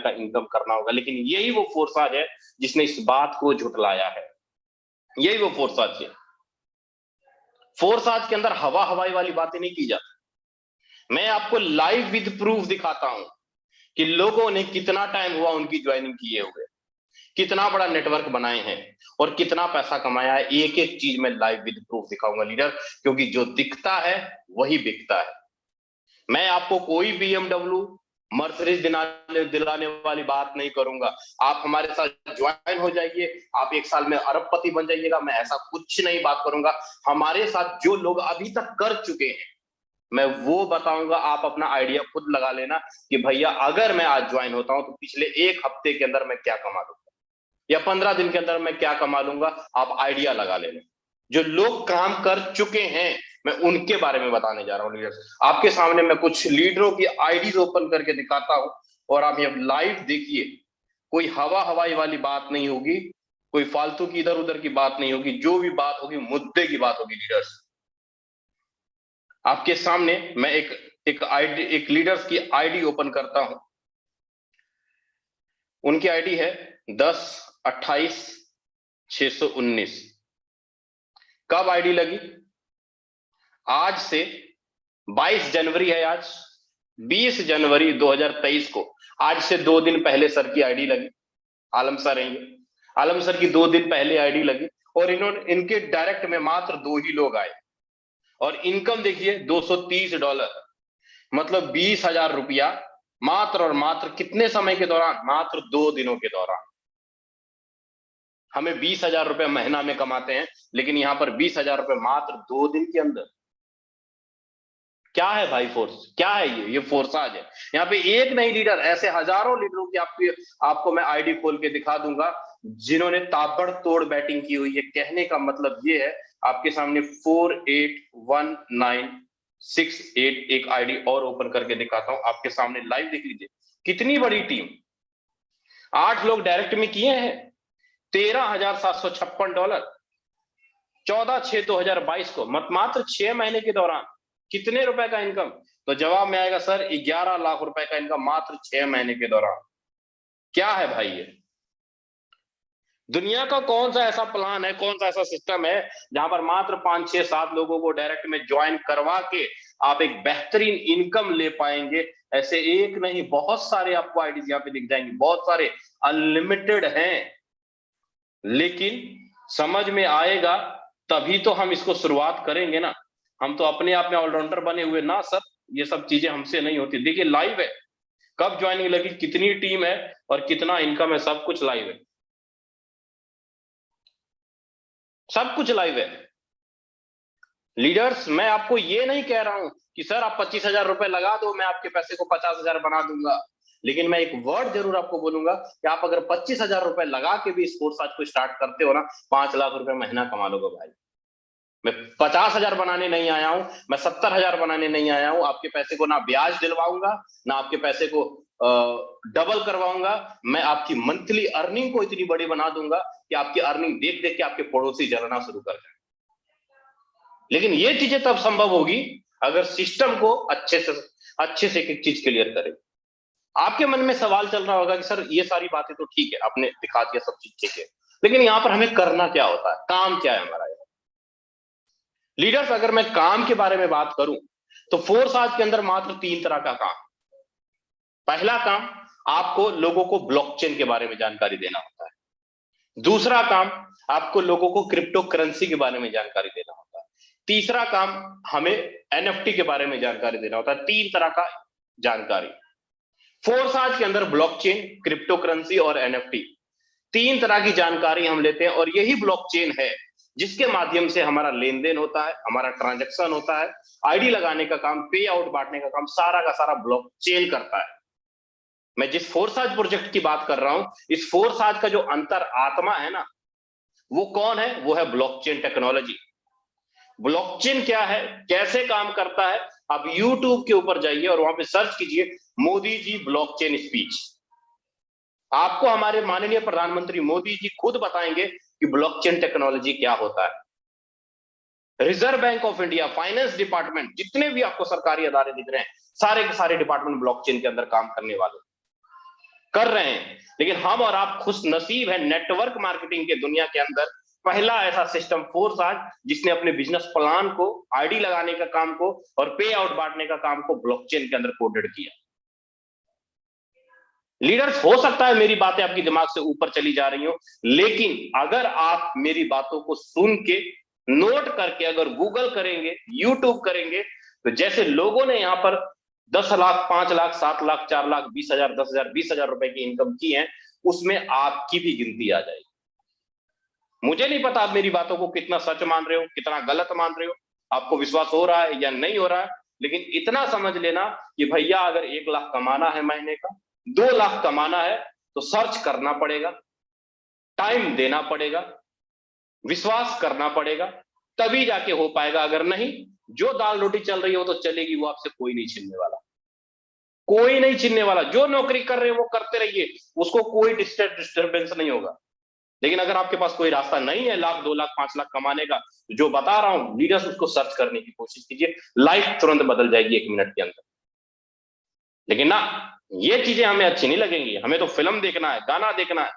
का इनकम करना होगा। लेकिन यही वो फोर्साज है जिसने इस बात को झुटलाया है। यही वो फोर्साज है। फोर्साज के अंदर हवा हवाई वाली बातें नहीं की जाती। मैं आपको लाइव विद प्रूफ दिखाता हूं कि लोगों ने कितना टाइम हुआ उनकी ज्वाइनिंग किए हुए, कितना बड़ा नेटवर्क बनाए हैं और कितना पैसा कमाया है। एक एक चीज मैं लाइव विद प्रूफ दिखाऊंगा लीडर, क्योंकि जो दिखता है वही बिकता है। मैं आपको कोई बीएमडब्ल्यू मर्सिडीज दिलाने वाली बात नहीं करूंगा। आप हमारे साथ ज्वाइन हो जाइए, आप एक साल में अरबपति बन जाइएगा, मैं ऐसा कुछ नहीं बात करूंगा। हमारे साथ जो लोग अभी तक कर चुके हैं मैं वो बताऊंगा। आप अपना आइडिया खुद लगा लेना कि भैया अगर मैं आज ज्वाइन होता हूं तो पिछले एक हफ्ते के अंदर मैं क्या कमा लूंगा या 15 दिन के अंदर मैं क्या कमा लूंगा। आप आइडिया लगा लेना। जो लोग काम कर चुके हैं मैं उनके बारे में बताने जा रहा हूं लीडर्स। आपके सामने मैं कुछ लीडरों की आईडीज ओपन करके दिखाता हूं और आप ये लाइव देखिए। कोई हवा हवाई वाली बात नहीं होगी, कोई फालतू की इधर उधर की बात नहीं होगी। जो भी बात होगी मुद्दे की बात होगी लीडर्स। आपके सामने मैं एक लीडर्स की आईडी ओपन करता हूं। उनकी आईडी है 10-28-619। कब आईडी लगी? आज से 22 जनवरी है आज, 20 जनवरी 2023 को आज से 2 दिन पहले सर की आईडी लगी। आलम सर हैं ये। आलम सर की 2 दिन पहले आईडी लगी और इनके डायरेक्ट में मात्र 2 ही लोग आए और इनकम देखिए $230, मतलब 20,000 रुपया मात्र और मात्र कितने समय के दौरान? मात्र 2 दिनों के दौरान। हमें 20,000 रुपए महीना में कमाते हैं, लेकिन यहां पर 20,000 रुपए मात्र 2 दिन के अंदर। क्या है भाई फोर्स? क्या है ये फोर्साज है। यहाँ पे एक नहीं लीडर, ऐसे हजारों लीडरों की आपको मैं आईडी खोल के दिखा दूंगा जिन्होंने ताबड़तोड़ बैटिंग की हुई है। कहने का मतलब ये है, आपके सामने 481968 एक आईडी और ओपन करके दिखाता हूं आपके सामने। लाइव देख लीजिए कितनी बड़ी टीम। 8 लोग डायरेक्ट में किए हैं $13,756। 14/6/2022 को मात्र 6 महीने के दौरान कितने रुपए का इनकम? तो जवाब में आएगा सर 11 लाख रुपए का इनकम मात्र 6 महीने के दौरान। क्या है भाई ये? दुनिया का कौन सा ऐसा प्लान है, कौन सा ऐसा सिस्टम है जहां पर मात्र 5, 6, 7 लोगों को डायरेक्ट में ज्वाइन करवा के आप एक बेहतरीन इनकम ले पाएंगे? ऐसे एक नहीं बहुत सारे आपको आईडीज यहाँ पे दिख जाएंगे, बहुत सारे अनलिमिटेड हैं। लेकिन समझ में आएगा तभी तो हम इसको शुरुआत करेंगे ना। हम तो अपने आप में ऑलराउंडर बने हुए ना सर, ये सब चीजें हमसे नहीं होती। देखिए लाइव है, कब ज्वाइनिंग लगी, कितनी टीम है और कितना इनकम है, सब कुछ लाइव है। सब कुछ लाइव है लीडर्स। मैं आपको ये नहीं कह रहा हूं कि सर आप 25,000 रुपए लगा दो मैं आपके पैसे को 50,000 बना दूंगा। लेकिन मैं एक वर्ड जरूर आपको बोलूंगा कि आप अगर 25,000 रुपए लगा के भी स्पोर्ट्स आज को स्टार्ट करते हो ना, 5 लाख रुपए महीना कमा लोगे भाई। मैं 50,000 बनाने नहीं आया हूं, मैं 70,000 बनाने नहीं आया हूं। आपके पैसे को ना ब्याज दिलवाऊंगा, ना आपके पैसे को डबल करवाऊंगा। मैं आपकी मंथली अर्निंग को इतनी बड़ी बना दूंगा कि आपकी अर्निंग देख देख के आपके पड़ोसी जलना शुरू कर जाए। लेकिन ये चीजें तब संभव होगी अगर सिस्टम को अच्छे से एक एक चीज क्लियर करें। आपके मन में सवाल चल रहा होगा कि सर ये सारी बातें तो ठीक है, आपने दिखा दिया, सब चीज ठीक है, लेकिन यहां पर हमें करना क्या होता है, काम क्या है हमारा? लीडर्स अगर मैं काम के बारे में बात करूं तो फोर्साज के अंदर मात्र 3 तरह का काम। पहला काम, आपको लोगों को ब्लॉकचेन के बारे में जानकारी देना होता है। दूसरा काम, आपको लोगों को क्रिप्टो करेंसी के बारे में जानकारी देना होता है। तीसरा काम, हमें एनएफटी के बारे में जानकारी देना होता है। 3 तरह का जानकारी फोर्साज के अंदर, ब्लॉकचेन, क्रिप्टो करेंसी और एनएफटी, 3 तरह की जानकारी हम लेते हैं। और यही ब्लॉकचेन है जिसके माध्यम से हमारा लेन देन होता है, हमारा ट्रांजैक्शन होता है। आईडी लगाने का काम, पे आउट बांटने का काम सारा का सारा ब्लॉकचेन करता है। मैं जिस फोर्साज प्रोजेक्ट की बात कर रहा हूं, इस फोर्साज का जो अंतर आत्मा है ना, वो कौन है? वो है ब्लॉकचेन टेक्नोलॉजी। ब्लॉकचेन क्या है, कैसे काम करता है? आप यूट्यूब के ऊपर जाइए और वहां पे सर्च कीजिए मोदी जी ब्लॉकचेन स्पीच। आपको हमारे माननीय प्रधानमंत्री मोदी जी खुद बताएंगे कि ब्लॉकचेन टेक्नोलॉजी क्या होता है। Reserve bank of India, finance department, जितने भी आपको सरकारी अदारे दिख रहे हैं, सारे के सारे डिपार्टमेंट ब्लॉकचेन के अंदर काम करने वाले। कर रहे हैं, लेकिन हम और आप खुश नसीब है नेटवर्क मार्केटिंग के दुनिया के अंदर पहला ऐसा सिस्टम फोर्स आज जिसने अपने बिजनेस प्लान को, आईडी लगाने का काम को और पे आउट बांटने का काम को ब्लॉकचेन के अंदर कोडेड किया। लीडर्स, हो सकता है मेरी बातें आपकी दिमाग से ऊपर चली जा रही हो, लेकिन अगर आप मेरी बातों को सुन के नोट करके अगर गूगल करेंगे, यूट्यूब करेंगे, तो जैसे लोगों ने यहां पर 10 लाख, 5 लाख, 7 लाख, 4 लाख, 20 हजार, 10 हजार, 20 हजार रुपए की इनकम की है, उसमें आपकी भी गिनती आ जाएगी। मुझे नहीं पता आप मेरी बातों को कितना सच मान रहे हो, कितना गलत मान रहे हो, आपको विश्वास हो रहा है या नहीं हो रहा है, लेकिन इतना समझ लेना कि भैया अगर 1 लाख कमाना है महीने का, 2 लाख कमाना है, तो सर्च करना पड़ेगा, टाइम देना पड़ेगा, विश्वास करना पड़ेगा, तभी जाके हो पाएगा। अगर नहीं, जो दाल रोटी चल रही हो तो चलेगी, वो आपसे कोई नहीं छीनने वाला, कोई नहीं छीनने वाला। जो नौकरी कर रहे हो वो करते रहिए, उसको कोई डिस्टर्बेंस नहीं होगा। लेकिन अगर आपके पास कोई रास्ता नहीं है 1 लाख, 2 लाख, 5 लाख कमाने का, जो बता रहा हूं लीडर्स, उसको सर्च करने की कोशिश कीजिए, लाइफ तुरंत बदल जाएगी 1 मिनट के अंदर। लेकिन ना, ये चीजें हमें अच्छी नहीं लगेंगी, हमें तो फिल्म देखना है, गाना देखना है,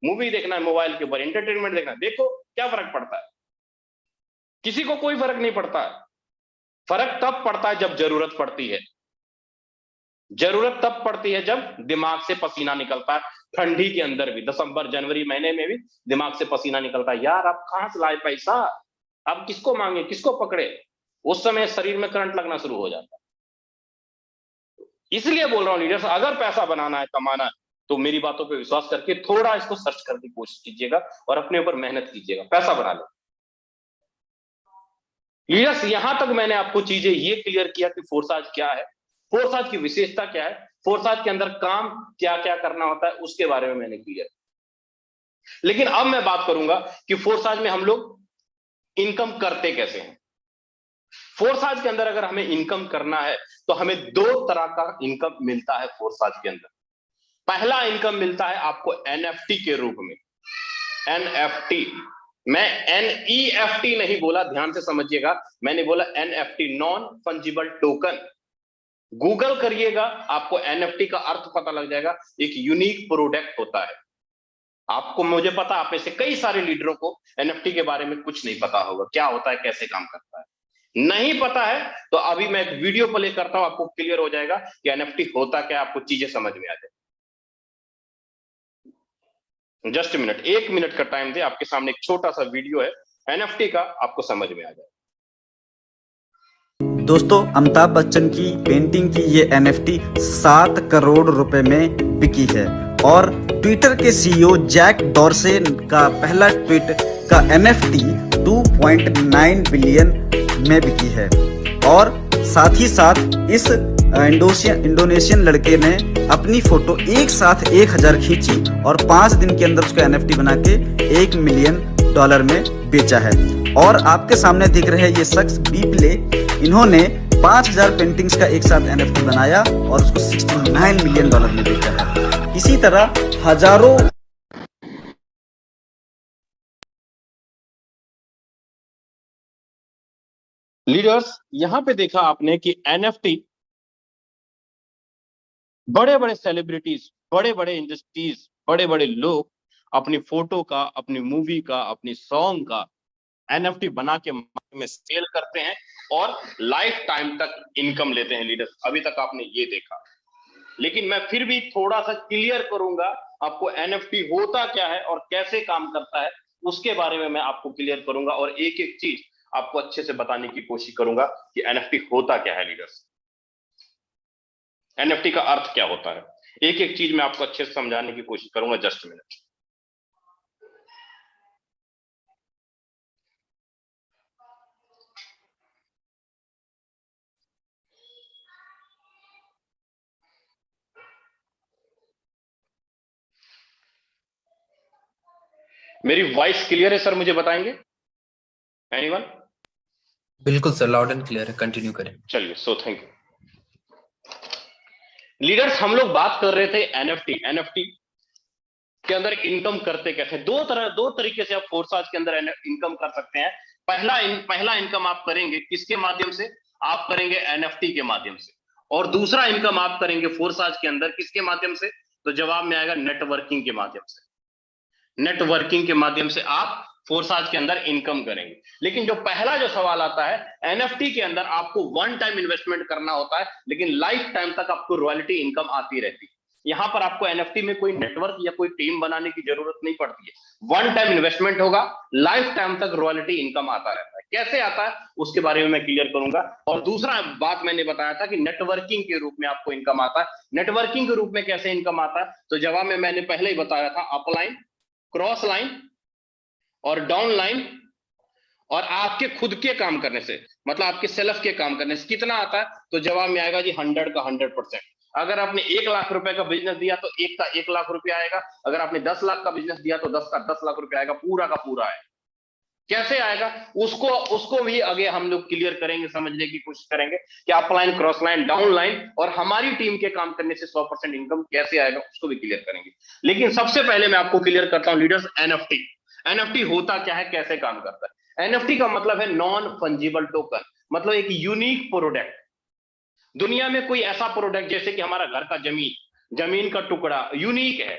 मूवी देखना है, मोबाइल के ऊपर एंटरटेनमेंट देखना है। देखो क्या फर्क पड़ता है, किसी को कोई फर्क नहीं पड़ता है। फर्क तब पड़ता है जब जरूरत पड़ती है। जरूरत तब पड़ती है जब दिमाग से पसीना निकलता है। ठंडी के अंदर भी, दिसंबर जनवरी महीने में भी दिमाग से पसीना निकलता है, यार आप कहां से लाए पैसा, अब किसको मांगे, किसको पकड़े, उस समय शरीर में करंट लगना शुरू हो जाता है। इसलिए बोल रहा हूं लीडर्स, अगर पैसा बनाना है, कमाना है, तो मेरी बातों पे विश्वास करके थोड़ा इसको सर्च करने की कोशिश कीजिएगा और अपने ऊपर मेहनत कीजिएगा, पैसा बना लो। लीडर्स, यहां तक मैंने आपको चीजें ये क्लियर किया कि फोर्साज क्या है, फोर्साज की विशेषता क्या है, फोर्साज के अंदर काम क्या क्या करना होता है, उसके बारे में मैंने क्लियर। लेकिन अब मैं बात करूंगा कि फोर्साज में हम लोग इनकम करते कैसे हैं। फोर्साज के अंदर अगर हमें इनकम करना है तो हमें 2 तरह का इनकम मिलता है फोर्साज के अंदर। पहला इनकम मिलता है आपको एनएफटी के रूप में। एनएफटी, मैं एनईएफटी नहीं बोला, ध्यान से समझिएगा, मैंने बोला NFT, non fungible token. Google करिएगा, आपको एनएफटी का अर्थ पता लग जाएगा, एक यूनिक प्रोडक्ट होता है। आपको, मुझे पता आप में से कई सारे लीडरों को एनएफटी के बारे में कुछ नहीं पता होगा, क्या होता है, कैसे काम करता है, नहीं पता है तो अभी मैं एक वीडियो प्ले करता हूं, आपको क्लियर हो जाएगा कि एनएफटी होता क्या, आपको चीजें समझ में आ जाए। जस्ट मिनट, 1 मिनट का टाइम दे, आपके सामने एक छोटा सा वीडियो है एनएफटी का, आपको समझ में आ जाए। दोस्तों, अमिताभ बच्चन की पेंटिंग की ये एनएफटी 7 करोड़ रुपए में बिकी है और ट्विटर के सीईओ जैक डॉर्से का पहला ट्वीट का एनएफटी 2.9 बिलियन में बिकी है। और साथ ही साथ इस इंडोनेशियन लड़के ने अपनी फोटो एक साथ 1000 खींची और 5 दिन के अंदर उसको एनएफटी बना के $1 मिलियन में बेचा है। और आपके सामने दिख रहे ये शख्स बीप्ले, इन्होंने 5000 पेंटिंग्स का एक साथ एनएफटी बनाया और उसको $69 मिलियन में बेचा है। इसी तरह हजारों लीडर्स, यहां पे देखा आपने कि एनएफटी, बड़े बड़े सेलिब्रिटीज, बड़े बड़े इंडस्ट्रीज, बड़े बड़े लोग अपनी फोटो का, अपनी मूवी का, अपनी सॉन्ग का एनएफटी बना के मार्केट में सेल करते हैं और लाइफ टाइम तक इनकम लेते हैं। लीडर्स, अभी तक आपने ये देखा, लेकिन मैं फिर भी थोड़ा सा क्लियर करूंगा आपको, एनएफटी होता क्या है और कैसे काम करता है, उसके बारे में मैं आपको क्लियर करूंगा और एक एक चीज आपको अच्छे से बताने की कोशिश करूंगा कि एनएफटी होता क्या है। लीडर्स, एनएफटी का अर्थ क्या होता है, एक एक चीज मैं आपको अच्छे से समझाने की कोशिश करूंगा। Just minute. मेरी वॉइस क्लियर है सर, मुझे बताएंगे एनीवन? बिल्कुल सर, लाउड एंड क्लियर है, कंटिन्यू करें। चलिए, सो थैंक यू। लीडर्स, हम लोग बात कर रहे थे एनएफटी। एनएफटी के अंदर इनकम करते कैसे, दो तरीके से आप फोर्साज के अंदर इनकम कर सकते हैं। पहला इनकम आप करेंगे किसके माध्यम से, आप करेंगे एनएफटी के माध्यम से, और दूसरा इनकम आप करेंगे फोर्साज के अंदर किसके माध्यम से, तो जवाब में आएगा नेटवर्किंग के माध्यम से। नेटवर्किंग के माध्यम से आप फोरसाज के अंदर इनकम करेंगे। लेकिन जो पहला जो सवाल आता है, एनएफटी के अंदर आपको वन टाइम इन्वेस्टमेंट करना होता है, लेकिन लाइफ टाइम तक आपको रॉयल्टी इनकम आती रहती है। यहां पर आपको एनएफटी में कोई नेटवर्क या कोई टीम बनाने की जरूरत नहीं पड़ती है। वन टाइम इन्वेस्टमेंट होगा, लाइफ टाइम तक रॉयल्टी इनकम आता रहता है। कैसे आता है उसके बारे में मैं क्लियर करूंगा। और दूसरा बात मैंने बताया था कि नेटवर्किंग के रूप में आपको इनकम आता है। नेटवर्किंग के रूप में कैसे इनकम आता है, तो जवाब में मैंने पहले ही बताया था, अपलाइन, क्रॉस लाइन और डाउन लाइन, और आपके खुद के काम करने से, मतलब आपके सेल्फ के काम करने से कितना आता है, तो जवाब में आएगा जी 100 का 100%। अगर आपने 1 लाख रुपए का बिजनेस दिया तो 1 का 1 लाख रुपया आएगा। अगर आपने 10 लाख का बिजनेस दिया तो 10 का 10 लाख रुपया आएगा, पूरा का पूरा आएगा। कैसे आएगा उसको भी आगे हम लोग क्लियर करेंगे, समझने की कोशिश करेंगे कि upline, cross line, down line और हमारी टीम के काम करने से 100% इनकम कैसे आएगा उसको भी क्लियर करेंगे। लेकिन सबसे पहले मैं आपको क्लियर करता हूं लीडर्स, एनएफटी। एनएफटी होता क्या है, कैसे काम करता है। एनएफटी का मतलब है नॉन फंजिबल टोकन, मतलब एक यूनिक प्रोडक्ट। दुनिया में कोई ऐसा प्रोडक्ट जैसे कि हमारा घर का जमीन का टुकड़ा यूनिक है,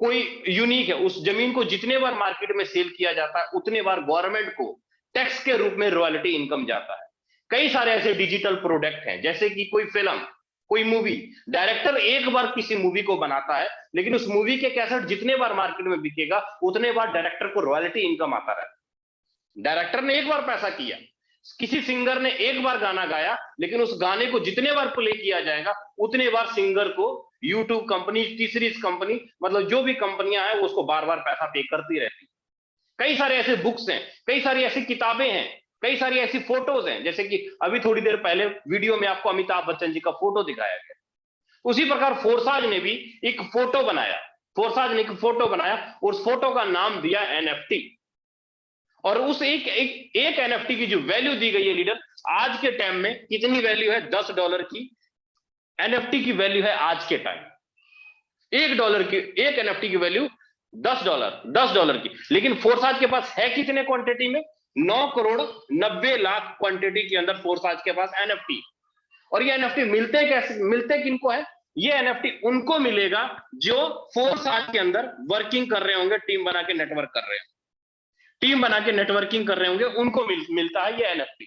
कोई यूनिक है, उस जमीन को जितने बार मार्केट में सेल किया जाता है उतने बार गवर्नमेंट को टैक्स के रूप में रॉयल्टी इनकम जाता है। कई सारे ऐसे डिजिटल प्रोडक्ट हैं, जैसे कि कोई फिल्म, कोई मूवी, डायरेक्टर एक बार किसी मूवी को बनाता है, लेकिन उस मूवी के कैसेट जितने बार मार्केट में बिकेगा उतने बार डायरेक्टर को रॉयल्टी इनकम आता रहता है। डायरेक्टर ने एक बार पैसा किया, किसी सिंगर ने एक बार गाना गाया, लेकिन उस गाने को जितने बार प्ले किया जाएगा उतने बार सिंगर को यूट्यूब कंपनी, तीसरी कंपनी, मतलब जो भी कंपनियां हैं वो उसको बार बार पैसा पे करती रहती। कई सारे ऐसे बुक्स हैं, कई सारी ऐसी किताबें हैं, कई सारी ऐसी फोटोज हैं, जैसे कि अभी थोड़ी देर पहले वीडियो में आपको अमिताभ बच्चन जी का फोटो दिखाया गया। उसी प्रकार फोरसाज ने भी एक फोटो बनाया, और उस फोटो का नाम दिया एनएफटी। और उस एक एनएफटी की जो वैल्यू दी गई है लीडर, आज के टाइम में कितनी वैल्यू है, $10 की एनएफटी की वैल्यू है आज के टाइम। $1 की एक एनएफटी की वैल्यू $10 की। लेकिन फोरसाज के पास है कितने क्वांटिटी में, 9,90,00,000 क्वांटिटी के अंदर फोरसाज के पास एनएफटी। और ये एनएफटी मिलते कैसे, मिलते किनको है, ये एनएफटी उनको मिलेगा जो फोरसाज के अंदर वर्किंग कर रहे होंगे, टीम बना के नेटवर्क कर रहे होंगे, टीम बना के नेटवर्किंग कर रहे होंगे, उनको मिलता है ये एनएफटी।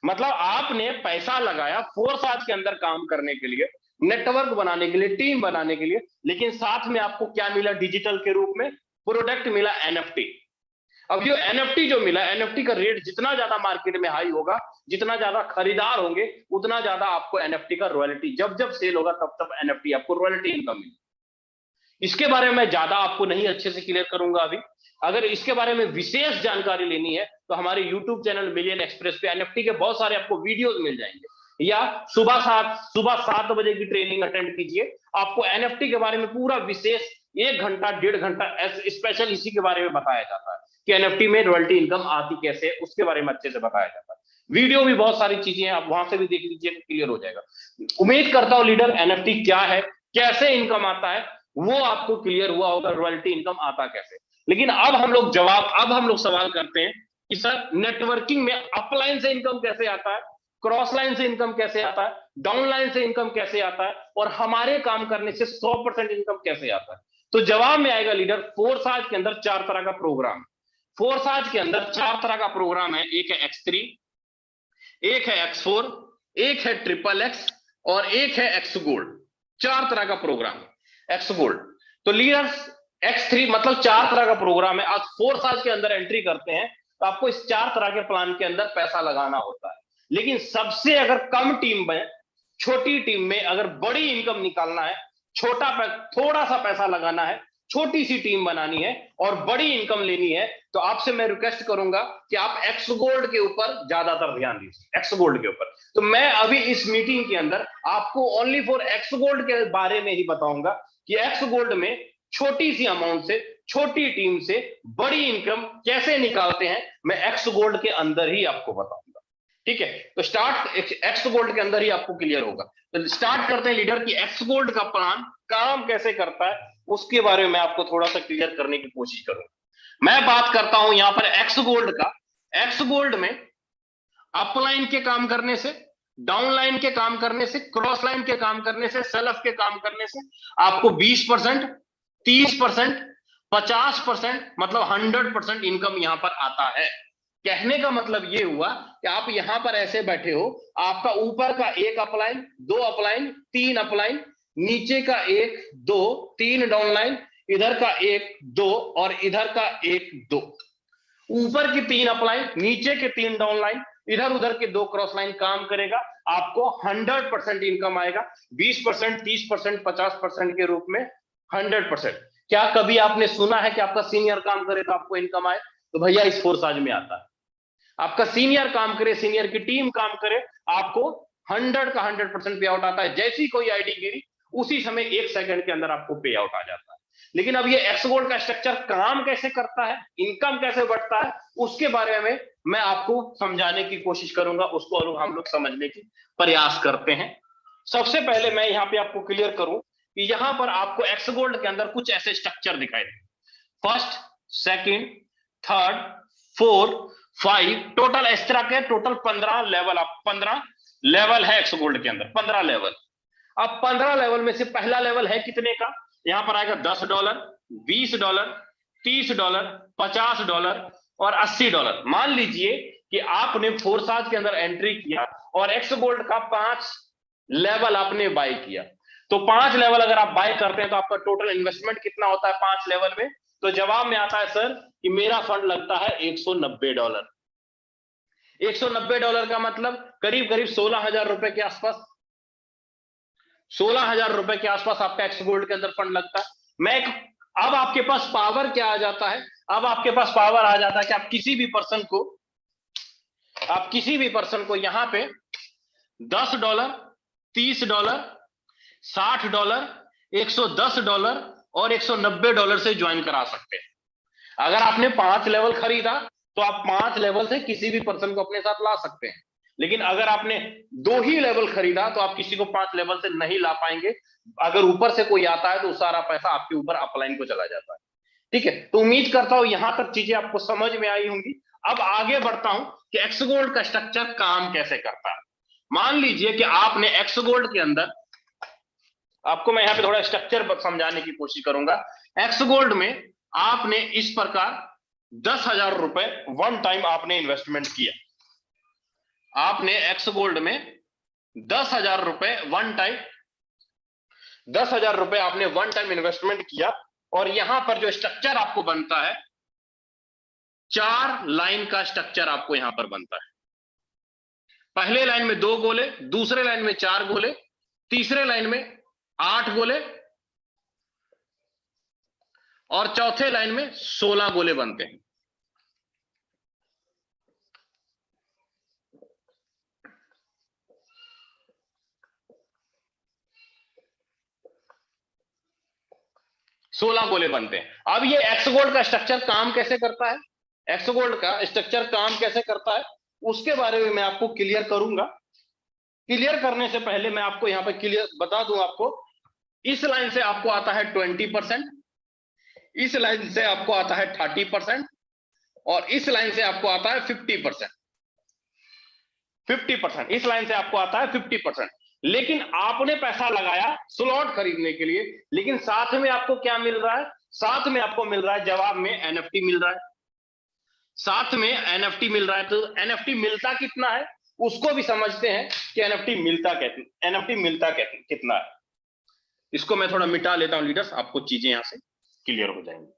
मतलब आपने पैसा लगाया फोरसाज के अंदर काम करने के लिए, नेटवर्क बनाने के लिए, टीम बनाने के लिए, लेकिन साथ में आपको क्या मिला, डिजिटल के रूप में प्रोडक्ट मिला, एनएफटी। अब ये एनएफटी जो मिला, एनएफटी का रेट जितना ज्यादा मार्केट में हाई होगा, जितना ज्यादा खरीदार होंगे, उतना ज्यादा आपको एनएफटी का रॉयल्टी, जब जब सेल होगा तब तब एनएफटी आपको रॉयल्टी इनकम मिलेगी। इसके बारे में मैं ज्यादा आपको नहीं अच्छे से क्लियर करूंगा अभी। अगर इसके बारे में विशेष जानकारी लेनी है तो हमारे YouTube चैनल मिलियन एक्सप्रेस पे एनएफटी के बहुत सारे आपको वीडियोस मिल जाएंगे, या सुबह 7 बजे की ट्रेनिंग अटेंड कीजिए, आपको एनएफटी के बारे में पूरा विशेष 1 घंटा 1.5 घंटा स्पेशल इसी के बारे में बताया जाता है कि एनएफटी में रॉयल्टी इनकम आती कैसे है, उसके बारे में अच्छे से बताया जाता है। वीडियो भी बहुत सारी चीजें हैं, आप वहां से भी देख लीजिए, क्लियर हो जाएगा। उम्मीद करता हूं लीडर एनएफटी क्या है, कैसे इनकम आता है, वो आपको क्लियर हुआ होगा, रॉयल्टी इनकम आता कैसे। लेकिन अब हम लोग सवाल करते हैं कि सर नेटवर्किंग में अपलाइन से इनकम कैसे आता है, क्रॉस लाइन से इनकम कैसे आता है, डाउन लाइन से इनकम कैसे आता है, और हमारे काम करने से 100% इनकम कैसे आता है। तो जवाब में आएगा लीडर, फोरसाज के अंदर 4 तरह का प्रोग्राम, फोरसाज के अंदर 4 तरह का प्रोग्राम है। एक है X3, एक है X4, एक है XXX और एक है X गोल्ड। 4 तरह का प्रोग्राम है X गोल्ड। तो लीडर्स X3 मतलब 4 तरह का प्रोग्राम है। आज फोरसाज के अंदर एंट्री करते हैं तो आपको इस 4 तरह के प्लान के अंदर पैसा लगाना होता है। लेकिन सबसे अगर कम टीम में, छोटी टीम में अगर बड़ी इनकम निकालना है, थोड़ा सा पैसा लगाना है, छोटी सी टीम बनानी है और बड़ी इनकम लेनी है, तो आपसे मैं रिक्वेस्ट करूंगा कि आप X गोल्ड के ऊपर ज्यादातर ध्यान दीजिए, X गोल्ड के ऊपर। तो मैं अभी इस मीटिंग के अंदर आपको ओनली फॉर X गोल्ड के बारे में ही बताऊंगा कि X गोल्ड में छोटी सी अमाउंट से, छोटी टीम से बड़ी इनकम कैसे निकालते हैं, मैं X गोल्ड के अंदर ही आपको बताऊंगा। ठीक है, तो स्टार्ट X गोल्ड के अंदर ही आपको क्लियर होगा। तो स्टार्ट करते हैं लीडर की X गोल्ड का प्लान काम कैसे करता है, उसके बारे में आपको थोड़ा सा क्लियर करने की कोशिश करूंगा। मैं बात करता हूं यहां पर X गोल्ड का। X गोल्ड में अपलाइन के काम करने से, डाउन लाइन के काम करने से, क्रॉस लाइन के काम करने से, सेल्फ के काम करने से आपको 20%, 30%, 50%, मतलब 100% इनकम यहां पर आता है। कहने का मतलब ये हुआ कि आप यहां पर ऐसे बैठे हो, आपका ऊपर का एक अपलाइन, 2 अपलाइन, 3 अपलाइन, नीचे का 1, 2, 3 डाउनलाइन, इधर का 1, 2 और इधर का 1, 2। ऊपर की 3 अपलाइन, नीचे के 3 डाउनलाइन, इधर उधर के 2 क्रॉस लाइन काम करेगा, आपको 100% इनकम आएगा। 20%, 30%, 50% के रूप में 100%। क्या कभी आपने सुना है कि आपका सीनियर काम करे तो आपको इनकम आए? तो भैया इस फोर्स आज में आता है। आपका सीनियर काम करे, सीनियर की टीम काम करे, आपको 100 का 100% पे आउट आता है। जैसी कोई आईडी गिरी उसी समय 1 सेकंड के अंदर आपको पे आउट आ जाता है। लेकिन अब ये एक्स गोल्ड का स्ट्रक्चर काम कैसे करता है, इनकम कैसे बढ़ता है, उसके बारे में मैं आपको समझाने की कोशिश करूंगा, उसको हम लोग समझने की प्रयास करते हैं। सबसे पहले मैं यहाँ पे आपको क्लियर करूं कि यहाँ पर आपको एक्स गोल्ड के अंदर कुछ ऐसे स्ट्रक्चर दिखाई दे। First, second, third, fourth, 5, total इस तरह के टोटल 15 लेवल, आप 15 लेवल है एक्स गोल्ड के अंदर, 15 लेवल। अब 15 लेवल में से पहला लेवल है कितने का? यहां पर आएगा $10, $20, $30, $50 और $80। मान लीजिए कि आपने फोर्साज के अंदर एंट्री किया और एक्स गोल्ड का 5 लेवल आपने बाय किया, तो 5 लेवल अगर आप बाय करते हैं तो आपका टोटल इन्वेस्टमेंट कितना होता है 5 लेवल में? तो जवाब में आता है सर कि मेरा फंड लगता है $190। $190 का मतलब करीब करीब 16,000 रुपए के आसपास, 16,000 रुपए के आसपास आपका एक्स गोल्ड के अंदर फंड लगता है। अब आपके पास पावर क्या आ जाता है? अब आपके पास पावर आ जाता है कि आप किसी भी पर्सन को यहां पे $10, $30, $60, $110 और $190 से ज्वाइन करा सकते हैं। अगर आपने 5 लेवल खरीदा तो आप 5 लेवल से किसी भी पर्सन को अपने साथ ला सकते हैं। लेकिन अगर आपने 2 ही लेवल खरीदा तो आप किसी को 5 लेवल से नहीं ला पाएंगे। अगर ऊपर से कोई आता है तो सारा पैसा आपके ऊपर अपलाइन को चला जाता है। ठीक है, तो उम्मीद करता हूं यहां तक चीजें आपको समझ में आई होंगी। अब आगे बढ़ता हूं कि एक्स गोल्ड का स्ट्रक्चर काम कैसे करता है। मान लीजिए कि आपने एक्स गोल्ड के अंदर, आपको मैं यहां पे थोड़ा स्ट्रक्चर समझाने की कोशिश करूंगा। एक्स गोल्ड में आपने इस प्रकार 10,000 रुपए वन टाइम आपने इन्वेस्टमेंट किया। आपने एक्स गोल्ड में 10,000 रुपए वन टाइम, 10,000 रुपए आपने वन टाइम इन्वेस्टमेंट किया और यहां पर जो स्ट्रक्चर आपको बनता है, 4 लाइन का स्ट्रक्चर आपको यहां पर बनता है। पहले लाइन में 2 गोले, दूसरे लाइन में 4 गोले, तीसरे लाइन में 8 गोले और चौथे लाइन में 16 गोले बनते हैं। गोले बनते हैं। अब ये एक्स गोल्ड का स्ट्रक्चर काम कैसे करता है, एक्स गोल्ड का स्ट्रक्चर काम कैसे करता है, उसके बारे में मैं आपको क्लियर करूंगा। क्लियर करने से पहले मैं आपको यहां पर क्लियर बता दूं, आपको इस लाइन से आपको आता है 20%, इस लाइन से आपको आता है 30% और इस लाइन से आपको आता है 50%। 50% इस लाइन से आपको आता है 50%। लेकिन आपने पैसा लगाया स्लॉट खरीदने के लिए, लेकिन साथ में आपको क्या मिल रहा है? साथ में आपको मिल रहा है, जवाब में एनएफटी मिल रहा है। साथ में एनएफटी मिल रहा है। तो एनएफटी मिलता कितना है उसको भी समझते हैं कि एनएफटी मिलता कितना है। इसको मैं थोड़ा मिटा लेता हूं लीडर्स, आपको चीजें यहां से क्लियर हो जाएंगी।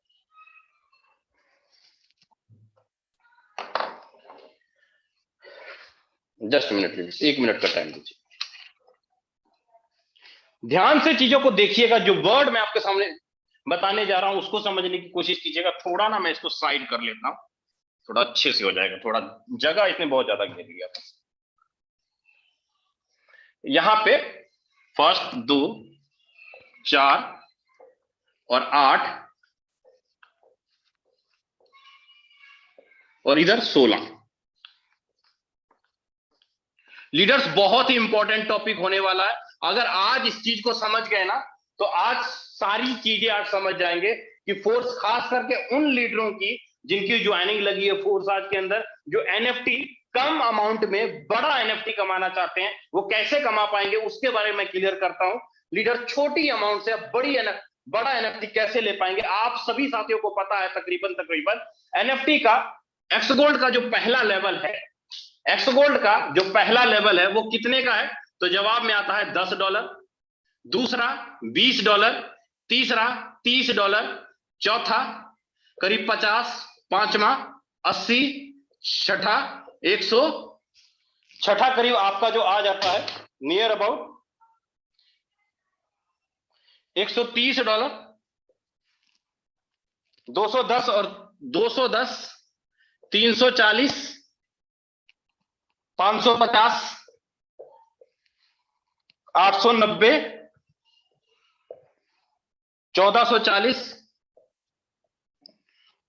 जस्ट मिनट लीडर्स, 1 मिनट का टाइम दीजिए। ध्यान से चीजों को देखिएगा। जो वर्ड मैं आपके सामने बताने जा रहा हूं उसको समझने की कोशिश कीजिएगा। थोड़ा ना मैं इसको साइड कर लेता हूं, थोड़ा अच्छे से हो जाएगा। थोड़ा जगह इसने बहुत ज्यादा घेर लिया था। यहां पे फर्स्ट 2, 4 और 8 और इधर 16। लीडर्स बहुत ही इंपॉर्टेंट टॉपिक होने वाला है। अगर आज इस चीज को समझ गए ना तो आज सारी चीजें आज समझ जाएंगे कि फोर्स, खास करके उन लीडरों की जिनकी ज्वाइनिंग लगी है फोर्स आज के अंदर, जो एनएफटी कम अमाउंट में बड़ा एनएफटी कमाना चाहते हैं, वो कैसे कमा पाएंगे उसके बारे में क्लियर करता हूं। लीडर, छोटी अमाउंट से बड़ा एनएफटी कैसे ले पाएंगे? आप सभी साथियों को पता है तकरीबन एनएफटी का एक्स गोल्ड का जो पहला लेवल है, एक्स गोल्ड का जो पहला लेवल है वो कितने का है? तो जवाब में आता है $10, दूसरा $20, तीसरा $30, चौथा करीब 50, पांचवा 80, छठा 100, छठा करीब आपका जो आ जाता है नियर अबाउट $130, 210 और 210, 340, 550, 890, 1440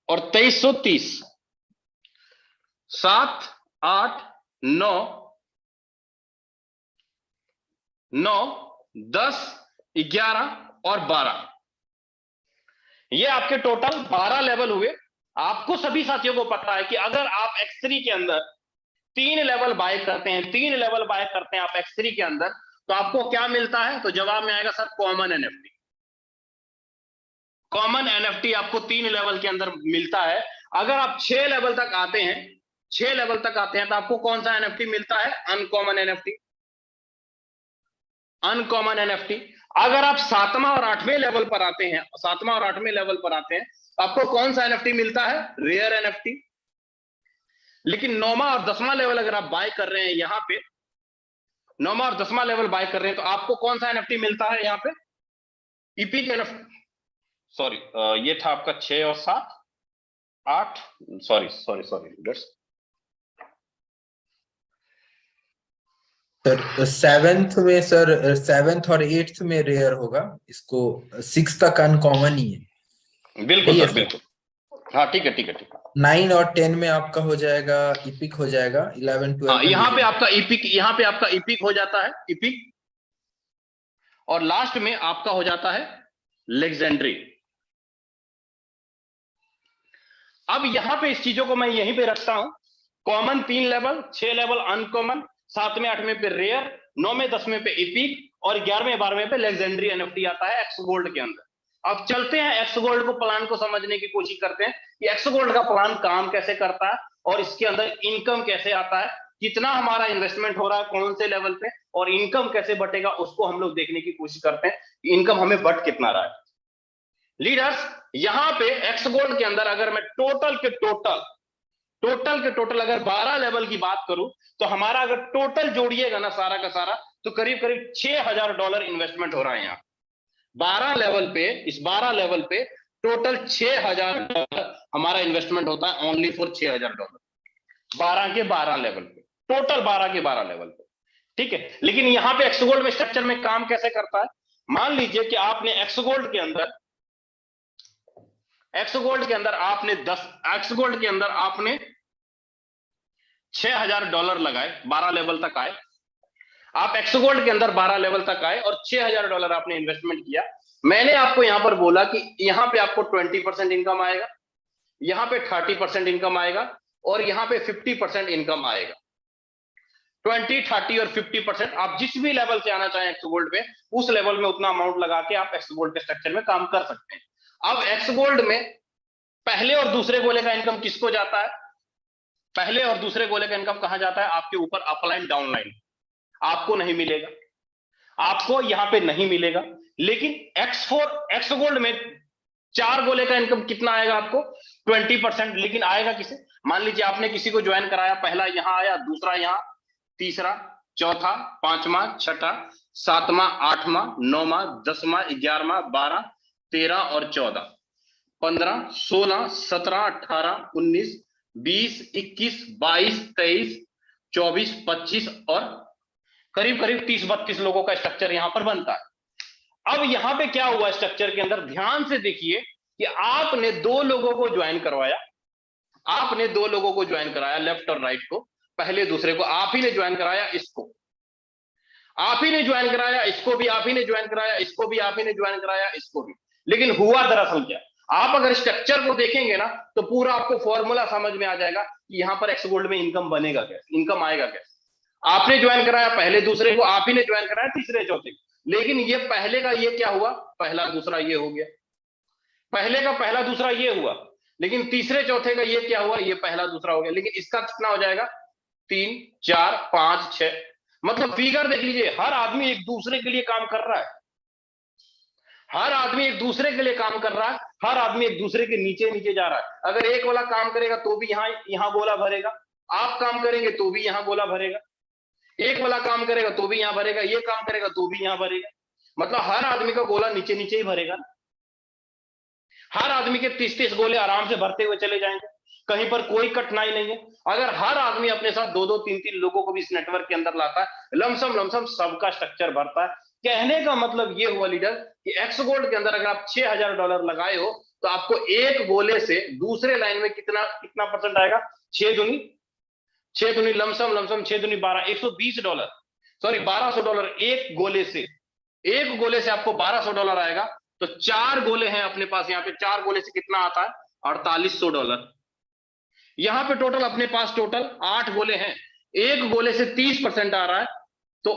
और 2330, 7, 8, 9, 10, 11 और 12, ये आपके टोटल 12 लेवल हुए। आपको सभी साथियों को पता है कि अगर आप X3 के अंदर 3 लेवल बाय करते हैं आप X3 के अंदर, तो आपको क्या मिलता है? तो जवाब में आएगा sir common NFT. Common NFT आपको 3 लेवल के अंदर मिलता है। अगर आप 6 लेवल तक आते हैं तो आपको कौन सा एनएफटी मिलता है? Uncommon NFT. अगर आप 7वां और 8वें लेवल पर आते हैं तो आपको कौन सा एनएफटी मिलता है? Rare NFT. लेकिन 9वां और 10वां लेवल अगर आप बाय कर रहे हैं यहां पे, 9वां और 10वां लेवल बाय कर रहे हैं, तो आपको कौन सा एनएफटी मिलता है यहां पे? EP NFT. सॉरी, ये था आपका 6 और 7, 8, सॉरी सर सेवेंथ और 8th में रेयर होगा, इसको 6 तक अनकॉमन ही है। बिल्कुल सर, बिल्कुल। हाँ ठीक है। 9 और 10 में आपका हो जाएगा इपिक हो जाएगा, 11, 12 हाँ, यहाँ पे आपका इपिक हो जाता है, इपिक, और लास्ट में आपका हो जाता है लेजेंडरी। अब यहां पे इस चीजों को मैं यहीं पे रखता हूं। कॉमन 3 लेवल, 6 लेवल अनकॉमन, 7वें 8वें पे रेयर, 9वें 10वें पे इपिक और 11वें 12वें पे लेजेंडरी एनएफटी आता है एक्स गोल्ड के अंदर। अब चलते हैं एक्स गोल्ड को प्लान को समझने की कोशिश करते हैं कि एक्स गोल्ड का प्लान काम कैसे करता है और इसके अंदर इनकम कैसे आता है, कितना हमारा इन्वेस्टमेंट हो रहा है कौन से लेवल पे, और इनकम कैसे बटेगा उसको हम लोग देखने की कोशिश करते हैं। इनकम हमें बट कितना रहा है लीडर्स। यहां पे एक्स गोल्ड के अंदर अगर मैं टोटल के टोटल अगर 12 लेवल की बात करूं, तो हमारा अगर टोटल जोड़िएगा ना सारा का सारा, तो करीब करीब $6000 इन्वेस्टमेंट हो रहा है यहाँ 12 लेवल पे। इस 12 लेवल पे टोटल $6000 हमारा इन्वेस्टमेंट होता है, ओनली फॉर $6000 12 के 12 लेवल पे, टोटल 12 के 12 लेवल पे, ठीक है। लेकिन यहाँ पे एक्स गोल्ड में स्ट्रक्चर में काम कैसे करता है? मान लीजिए कि आपने एक्स गोल्ड के अंदर आपने $6000 लगाए, 12 लेवल तक आए। आप एक्स गोल्ड के अंदर 12 लेवल तक आए और $6000 आपने इन्वेस्टमेंट किया। मैंने आपको यहां पर बोला कि यहां पे आपको 20% इनकम आएगा, यहां पे 30% इनकम आएगा और यहां पे 50% इनकम आएगा। 20, 30 और 50% आप जिस भी लेवल से आना चाहें एक्स गोल्ड पे, उस लेवल में उतना अमाउंट लगा के आप एक्स गोल्ड के स्ट्रक्चर में काम कर सकते हैं। अब एक्स गोल्ड में पहले और दूसरे गोले का इनकम किसको जाता है? पहले और दूसरे गोले का इनकम कहां जाता है? आपके ऊपर अपलाइन डाउनलाइन आपको नहीं मिलेगा, आपको यहां पे नहीं मिलेगा। लेकिन एक्स गोल्ड में 4 गोले का इनकम कितना आएगा आपको? 20%। लेकिन आएगा किसे? मान लीजिए आपने किसी को ज्वाइन कराया, पहला यहां आया, दूसरा यहां, तीसरा, चौथा, पांचवा, छठा, 7वां, 8वां, 9वां, 10वां, 11वां, 12, 13 और 14, 15, 16, 17, 18, 19, 20, 21, 22, 23, 24, 25 और करीब करीब 30-32 लोगों का स्ट्रक्चर यहां पर बनता है। अब यहां पे क्या हुआ स्ट्रक्चर के अंदर? ध्यान से देखिए कि आपने 2 लोगों को ज्वाइन करवाया, लेफ्ट और राइट को, पहले दूसरे को आप ही ने ज्वाइन कराया, इसको आप ही ने ज्वाइन कराया, इसको भी आप ही ने ज्वाइन कराया, इसको भी आप ही ने ज्वाइन कराया, इसको भी। लेकिन हुआ दरअसल क्या? आप अगर स्ट्रक्चर को देखेंगे ना तो पूरा आपको फॉर्मूला समझ में आ जाएगा कि यहाँ पर एक्स गोल्ड में इनकम बनेगा कैसे, इनकम आएगा कैसे। आपने ज्वाइन कराया पहले दूसरे को, आप ही ने ज्वाइन कराया तीसरे चौथे को, लेकिन ये पहले का ये क्या हुआ, पहला दूसरा ये हो गया, पहले का पहला दूसरा ये हुआ, लेकिन तीसरे चौथे का ये क्या हुआ, ये पहला दूसरा हो गया, लेकिन इसका कितना हो जाएगा 3 4 5 6। मतलब फिगर देख लीजिए, हर आदमी एक दूसरे के लिए काम कर रहा है, हर आदमी एक दूसरे के लिए काम कर रहा है, हर आदमी एक दूसरे के नीचे नीचे जा रहा है। अगर एक वाला काम करेगा तो भी यहां गोला भरेगा, आप काम करेंगे तो भी यहां गोला भरेगा, एक वाला काम करेगा तो भी यहां भरेगा, ये काम करेगा तो भी यहां भरेगा। मतलब हर आदमी का गोला नीचे नीचे ही भरेगा। हर आदमी के 30-30 गोले आराम से भरते हुए चले जाएंगे, कहीं पर कोई कठिनाई नहीं है। अगर हर आदमी अपने साथ 2-2 3-3 लोगों को भी इस नेटवर्क के अंदर लाता है, लमसम सबका स्ट्रक्चर भरता है। कहने का मतलब ये हुआ लीडर कि एक्स गोल्ड के अंदर अगर आप $6000 लगाए हो तो आपको एक गोले से दूसरे लाइन में कितना परसेंट आएगा, 6 दूनी लमसम 6 दूनी 12, $120, सॉरी $1200 एक गोले से आपको $1200 आएगा। तो 4 गोले हैं अपने पास, यहाँ पे 4 गोले से कितना आता है, $4800। यहाँ पे टोटल अपने पास टोटल 8 गोले हैं, एक गोले से 30% आ रहा है। तो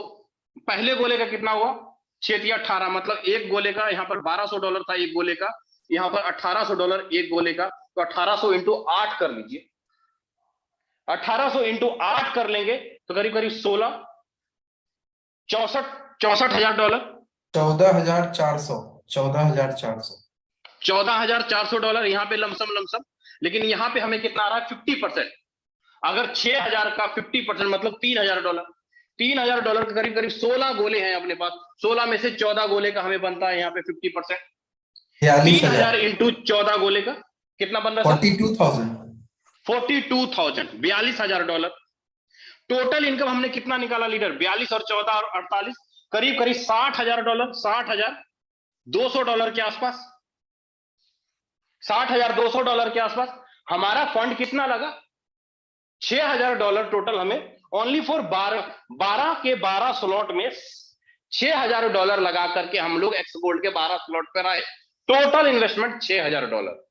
पहले गोले का कितना हुआ, 6 या 18, मतलब एक गोले का यहाँ पर $1200 था एक गोले का, यहाँ पर $1800 एक गोले का। तो 1800 इंटू 8 कर लीजिए, 1800 इंटू 8 कर लेंगे तो करीब करीब 64,000 $14,400 यहाँ पे लमसम। लेकिन यहाँ पे हमें कितना आ रहा है, 50%। अगर 6000 का 50% मतलब $3000, $3000 के करीब करीब 16 गोले हैं अपने पास, 16 में से 14 गोले का हमें बनता है यहाँ पे 50%। 3000 इंटू 14 गोले का कितना बन रहा है, 42,000 $42,000। टोटल इनकम हमने कितना निकाला लीडर, 42 और 14 और 48, करीब करीब $60,000, $60,200 के आसपास, $60,200 के आसपास। हमारा फंड कितना लगा, $6,000 टोटल हमें ओनली फॉर 12 के 12 स्लॉट में $6,000 लगा करके हम लोग एक्स गोल्ड के 12 स्लॉट पर आए। Total investment $6,000।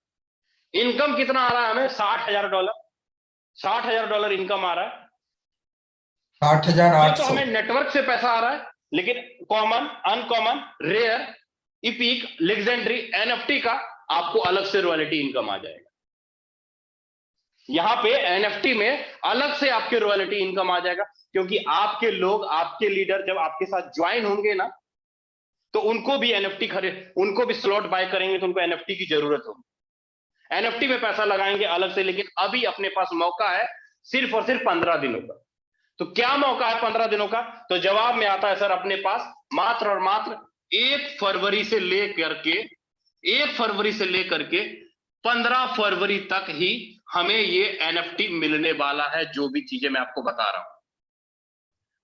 इनकम कितना आ रहा है हमें, $60,000, $60,000 इनकम आ रहा है। 8,800 तो हमें नेटवर्क से पैसा आ रहा है, लेकिन common, uncommon, rare, epic, legendary, NFT का आपको अलग से रॉयल्टी इनकम आ जाएगा। यहां पे एनएफटी में अलग से आपके रॉयल्टी इनकम आ जाएगा, क्योंकि आपके लोग, आपके लीडर जब आपके साथ ज्वाइन होंगे ना तो उनको भी एनएफटी उनको भी स्लॉट बाय करेंगे तो उनको एनएफटी की जरूरत होगी, एनएफटी में पैसा लगाएंगे अलग से। लेकिन अभी अपने पास मौका है सिर्फ और सिर्फ 15 दिनों का। तो क्या मौका है 15 दिनों का, तो जवाब में आता है सर अपने पास मात्र और मात्र 1 फरवरी से लेकर के 15 फरवरी तक ही हमें ये एनएफटी मिलने वाला है। जो भी चीजें मैं आपको बता रहा हूं,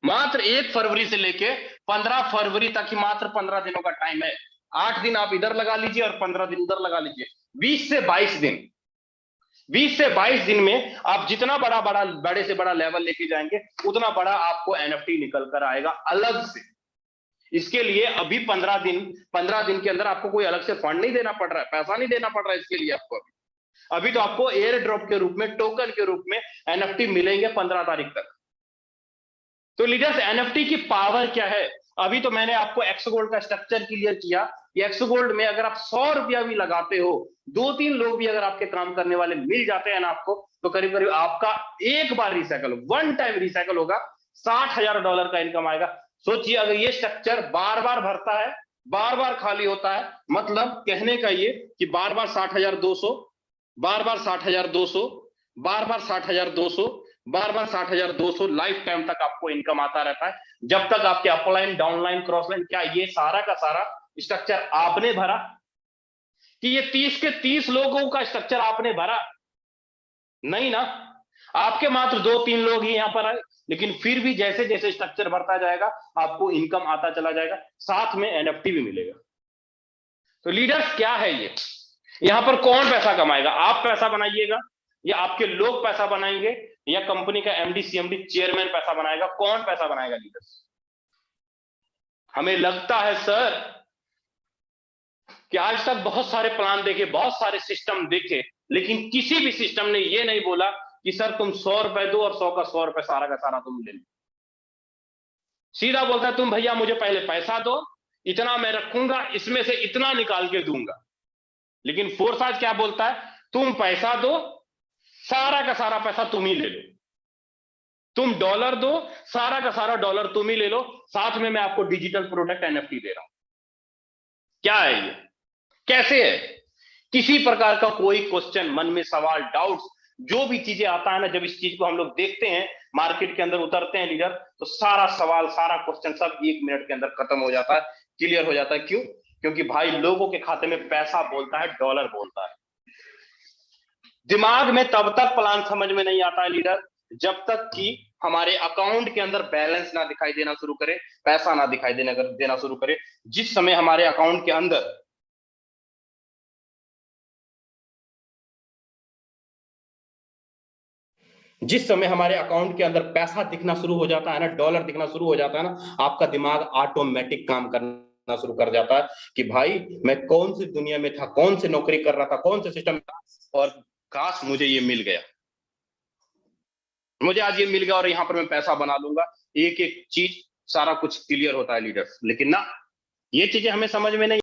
मात्र 1 फरवरी से लेके 15 फरवरी तक ही मात्र 15 दिनों का टाइम है। 8 दिन आप इधर लगा लीजिए और 15 दिन उधर लगा लीजिए, 20 से 22 दिन। 20 से 22 दिन में आप जितना बड़े से बड़ा लेवल लेके जाएंगे उतना बड़ा आपको एनएफटी निकल कर आएगा अलग से। इसके लिए अभी 15 दिन के अंदर आपको कोई अलग से फंड नहीं देना पड़ रहा है, पैसा नहीं देना पड़ रहा है इसके लिए आपको। अभी तो आपको एयर ड्रॉप के रूप में, टोकन के रूप में एनएफटी मिलेंगे 15 तारीख तक। तो लीडर्स, एनएफटी की पावर क्या है, अभी तो मैंने आपको एक्स गोल्ड का स्ट्रक्चर क्लियर किया। एक्स गोल्ड में अगर आप 100 रुपया भी लगाते हो, 2-3 लोग भी अगर आपके काम करने वाले मिल जाते हैं ना आपको, तो करीब करीब आपका एक बार रिसाइकल, वन टाइम रिसाइकल होगा, $60,000 का इनकम आएगा। सोचिए अगर ये स्ट्रक्चर बार बार भरता है, बार बार खाली होता है, मतलब कहने का ये कि बार बार 60,200, बार बार 60,200, बार बार 60,200, बार बार 60,200 लाइफ टाइम तक आपको इनकम आता रहता है, जब तक आपके अपलाइन, डाउनलाइन, क्रॉसलाइन, क्या ये सारा का सारा स्ट्रक्चर आपने भरा, कि ये 30 के 30 लोगों का स्ट्रक्चर आपने भरा? नहीं ना, आपके मात्र 2-3 लोग ही यहां पर आए, लेकिन फिर भी जैसे जैसे स्ट्रक्चर बढ़ता जाएगा आपको इनकम आता चला जाएगा, साथ में एनएफटी भी मिलेगा। तो लीडर्स, क्या है ये, यहां पर कौन पैसा कमाएगा? आप पैसा बनाइएगा, या आपके लोग पैसा बनाएंगे, या कंपनी का एमडी, सीएमडी, चेयरमैन पैसा बनाएगा? कौन पैसा बनाएगा लीडर्स? हमें लगता है सर कि आज तक बहुत सारे प्लान देखे, बहुत सारे सिस्टम देखे, लेकिन किसी भी सिस्टम ने ये नहीं बोला कि सर तुम 100 रुपए दो और 100 का 100 रुपए सारा का सारा तुम ले लो। सीधा बोलता है तुम भैया मुझे पहले पैसा दो, इतना मैं रखूंगा, इसमें से इतना निकाल के दूंगा। लेकिन फोर्स आज क्या बोलता है, तुम पैसा दो, सारा का सारा पैसा तुम ही ले लो, तुम डॉलर दो, सारा का सारा डॉलर तुम ही ले लो, साथ में मैं आपको डिजिटल प्रोडक्ट एनएफटी दे रहा हूं। क्या है ये, कैसे है? किसी प्रकार का कोई क्वेश्चन, मन में सवाल, डाउट्स, जो भी चीजें आता है ना, जब इस चीज को हम लोग देखते हैं, मार्केट के अंदर उतरते हैं लीडर, तो सारा सवाल, सारा क्वेश्चन सब 1 मिनट के अंदर खत्म हो जाता है, क्लियर हो जाता है। क्यों? क्योंकि भाई लोगों के खाते में पैसा बोलता है, डॉलर बोलता है। दिमाग में तब तक प्लान समझ में नहीं आता है लीडर, जब तक कि हमारे अकाउंट के अंदर बैलेंस ना दिखाई देना शुरू करे, पैसा ना दिखाई देना शुरू करे। जिस समय हमारे अकाउंट के अंदर पैसा दिखना शुरू हो जाता है ना, डॉलर दिखना शुरू हो जाता है ना, आपका दिमाग ऑटोमेटिक काम करना शुरू कर जाता है कि भाई मैं कौन सी दुनिया में था, कौन सी नौकरी कर रहा था, कौन से सिस्टम था, और काश मुझे ये मिल गया, मुझे आज ये मिल गया और यहां पर मैं पैसा बना लूंगा। एक एक चीज, सारा कुछ क्लियर होता है लीडर्स। लेकिन ना, ये चीजें हमें समझ में नहीं